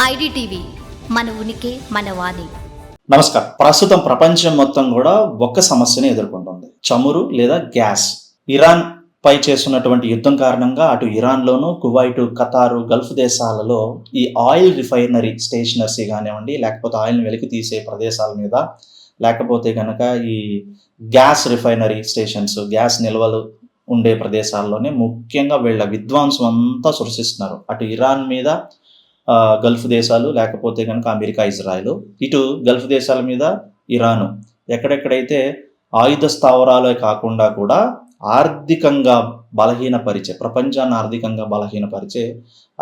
IDTV మన ఉనికి మన వాణి. నమస్కారం. ప్రస్తుతం ప్రపంచం మొత్తం కూడా ఒక్క సమస్యని ఎదుర్కొంటుంది, చమురు లేదా గ్యాస్. ఇరాన్ పై చేస్తున్నటువంటి యుద్ధం కారణంగా అటు ఇరాన్లోను, కువైట్, ఖతారు, గల్ఫ్ దేశాలలో ఈ ఆయిల్ రిఫైనరీ స్టేషనర్స్ కానివ్వండి, లేకపోతే ఆయిల్ని వెలికి తీసే ప్రదేశాల మీద, లేకపోతే కనుక ఈ గ్యాస్ రిఫైనరీ స్టేషన్స్, గ్యాస్ నిల్వలు ఉండే ప్రదేశాల్లోనే ముఖ్యంగా వీళ్ళ విధ్వంసం అంతా సృష్టిస్తున్నారు. అటు ఇరాన్ మీద గల్ఫ్ దేశాలు, లేకపోతే కనుక అమెరికా, ఇజ్రాయెల్. ఇటు గల్ఫ్ దేశాల మీద ఇరాను. ఎక్కడెక్కడైతే ఆయుధ స్థావరాలే కాకుండా కూడా ఆర్థికంగా బలహీనపరిచే, ప్రపంచాన్ని ఆర్థికంగా బలహీనపరిచే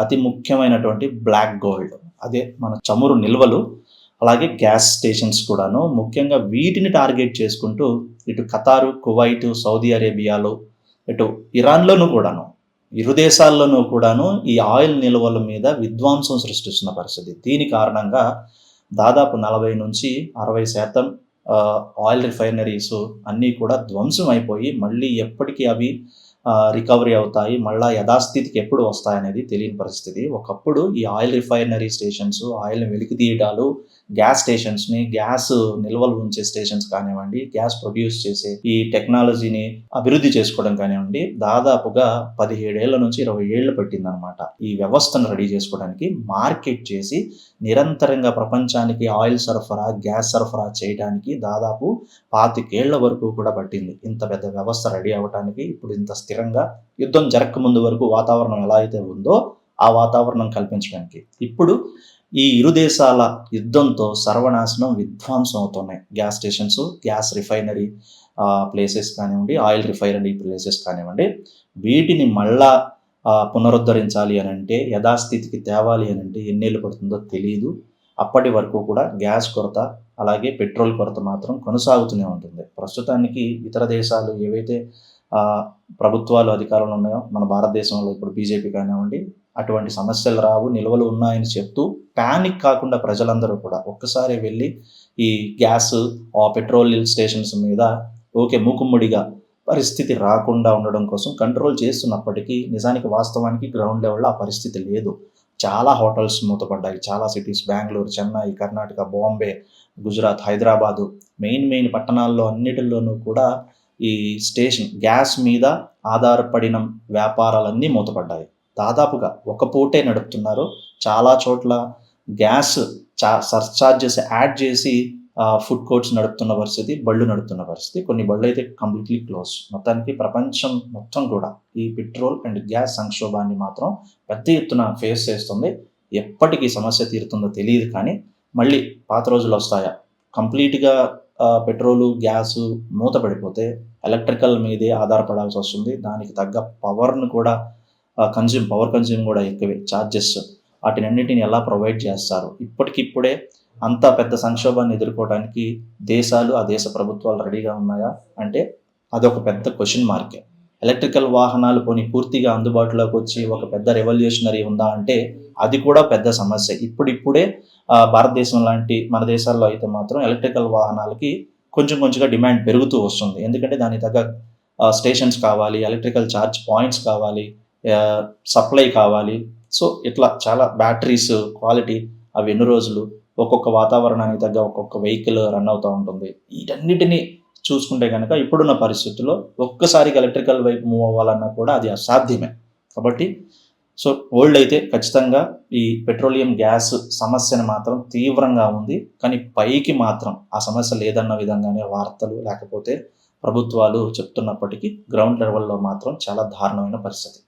అతి ముఖ్యమైనటువంటి బ్లాక్ గోల్డ్, అదే మన చమురు నిల్వలు, అలాగే గ్యాస్ స్టేషన్స్ కూడాను. ముఖ్యంగా వీటిని టార్గెట్ చేసుకుంటూ ఇటు ఖతారు, కువైట్, సౌదీ అరేబియాలో, ఇటు ఇరాన్లోనూ కూడాను, ఇరు దేశాల్లోనూ కూడాను ఈ ఆయిల్ నిల్వల మీద విధ్వంసం సృష్టిస్తున్న పరిస్థితి. దీని కారణంగా దాదాపు 40 నుంచి 60% ఆయిల్ రిఫైనరీస్ అన్నీ కూడా ధ్వంసం అయిపోయి మళ్ళీ ఎప్పటికీ అవి రికవరీ అవుతాయి, మళ్ళీ యథాస్థితికి ఎప్పుడు వస్తాయనేది తెలియని పరిస్థితి. ఒకప్పుడు ఈ ఆయిల్ రిఫైనరీ స్టేషన్స్, ఆయిల్ని వెలికి తీయడాలు, గ్యాస్ స్టేషన్స్ని, గ్యాస్ నిల్వలు ఉంచే స్టేషన్స్ కానివ్వండి, గ్యాస్ ప్రొడ్యూస్ చేసే ఈ టెక్నాలజీని అభివృద్ధి చేసుకోవడం కానివ్వండి, దాదాపుగా 17 ఏళ్ల నుంచి 20 ఏళ్ళు పట్టిందనమాట. ఈ వ్యవస్థను రెడీ చేసుకోవడానికి, మార్కెట్ చేసి నిరంతరంగా ప్రపంచానికి ఆయిల్ సరఫరా, గ్యాస్ సరఫరా చేయడానికి దాదాపు 25 ఏళ్ల వరకు కూడా పట్టింది. ఇంత పెద్ద వ్యవస్థ రెడీ అవ్వడానికి, ఇప్పుడు ఇంత స్థిరంగా యుద్ధం జరగకముందు వరకు వాతావరణం ఎలా అయితే ఉందో ఆ వాతావరణం కల్పించడానికి, ఇప్పుడు ఈ ఇరు దేశాల యుద్ధంతో సర్వనాశనం, విధ్వంసం అవుతున్నాయి. Gas stations, gas refinery places కానివ్వండి, ఆయిల్ రిఫైనరీ ప్లేసెస్ కానివ్వండి, వీటిని మళ్ళా పునరుద్ధరించాలి అని అంటే, యథాస్థితికి తేవాలి అని అంటే ఎన్నేళ్ళు పడుతుందో తెలియదు. అప్పటి వరకు కూడా గ్యాస్ కొరత, అలాగే పెట్రోల్ కొరత మాత్రం కొనసాగుతూనే ఉంటుంది. ప్రస్తుతానికి ఇతర దేశాలు ఏవైతే ప్రభుత్వాలు అధికారంలో ఉన్నాయో, మన భారతదేశంలో ఇప్పుడు బీజేపీ కానివ్వండి, అటువంటి సమస్యలు రావు, నిల్వలు ఉన్నాయని చెప్తూ ప్యానిక్ కాకుండా ప్రజలందరూ కూడా ఒక్కసారి వెళ్ళి ఈ గ్యాస్, పెట్రోల్ స్టేషన్స్ మీద మూకుమ్మడిగా పరిస్థితి రాకుండా ఉండడం కోసం కంట్రోల్ చేస్తున్నప్పటికీ, నిజానికి వాస్తవానికి గ్రౌండ్ లెవెల్లో ఆ పరిస్థితి లేదు. చాలా హోటల్స్ మూతపడ్డాయి. చాలా సిటీస్, బెంగళూరు, చెన్నై, కర్ణాటక, బాంబే, గుజరాత్, హైదరాబాదు, మెయిన్ పట్టణాల్లో అన్నిటిలోనూ కూడా ఈ స్టేషన్ గ్యాస్ మీద ఆధారపడిన వ్యాపారాలన్నీ మూతపడ్డాయి. దాదాపుగా ఒక పూటే నడుపుతున్నారు. చాలా చోట్ల గ్యాస్ సర్చార్జెస్ యాడ్ చేసి ఫుడ్ కోర్ట్స్ నడుపుతున్న పరిస్థితి, బళ్ళు నడుపుతున్న పరిస్థితి. కొన్ని బళ్ళు అయితే కంప్లీట్లీ క్లోజ్. మొత్తానికి ప్రపంచం మొత్తం కూడా ఈ పెట్రోల్ అండ్ గ్యాస్ సంక్షోభాన్ని మాత్రం పెద్ద ఎత్తున ఫేస్ చేస్తుంది. ఎప్పటికీ సమస్య తీరుతుందో తెలియదు, కానీ మళ్ళీ పాత రోజులు వస్తాయా? కంప్లీట్గా పెట్రోలు, గ్యాసు మూతపడిపోతే ఎలక్ట్రికల్ మీదే ఆధారపడాల్సి వస్తుంది. దానికి తగ్గ పవర్ను కూడా పవర్ కన్జ్యూమ్ కూడా ఎక్కువే, ఛార్జెస్, వాటినన్నిటిని ఎలా ప్రొవైడ్ చేస్తారు? ఇప్పటికిప్పుడే అంత పెద్ద సంక్షోభాన్ని ఎదుర్కోవడానికి దేశాలు, ఆ దేశ ప్రభుత్వాలు రెడీగా ఉన్నాయా అంటే అదొక పెద్ద క్వశ్చన్ మార్కే. ఎలక్ట్రికల్ వాహనాలు పూర్తిగా అందుబాటులోకి వచ్చి ఒక పెద్ద రెవల్యూషనరీ ఉందా అంటే అది కూడా పెద్ద సమస్య. ఇప్పుడిప్పుడే భారతదేశం లాంటి మన దేశాల్లో అయితే మాత్రం ఎలక్ట్రికల్ వాహనాలకి కొంచెంగా డిమాండ్ పెరుగుతూ వస్తుంది. ఎందుకంటే దానికి తగ్గ స్టేషన్స్ కావాలి, ఎలక్ట్రికల్ ఛార్జ్ పాయింట్స్ కావాలి, సప్లై కావాలి. సో ఇట్లా చాలా బ్యాటరీస్ క్వాలిటీ, అవి ఎన్ని రోజులు, ఒక్కొక్క వాతావరణానికి తగ్గ ఒక్కొక్క వెహికల్ రన్ అవుతూ ఉంటుంది. వీటన్నిటిని చూసుకుంటే కనుక ఇప్పుడున్న పరిస్థితుల్లో ఒక్కసారిగా ఎలక్ట్రికల్ వైపు మూవ్ అవ్వాలన్నా కూడా అది అసాధ్యమే. కాబట్టి సో ఓల్డ్ అయితే ఖచ్చితంగా ఈ పెట్రోలియం గ్యాస్ సమస్యను మాత్రం తీవ్రంగా ఉంది, కానీ పైకి మాత్రం ఆ సమస్య లేదన్న విధంగానే వార్తలు, లేకపోతే ప్రభుత్వాలు చెప్తున్నప్పటికీ గ్రౌండ్ లెవెల్లో మాత్రం చాలా దారుణమైన పరిస్థితి.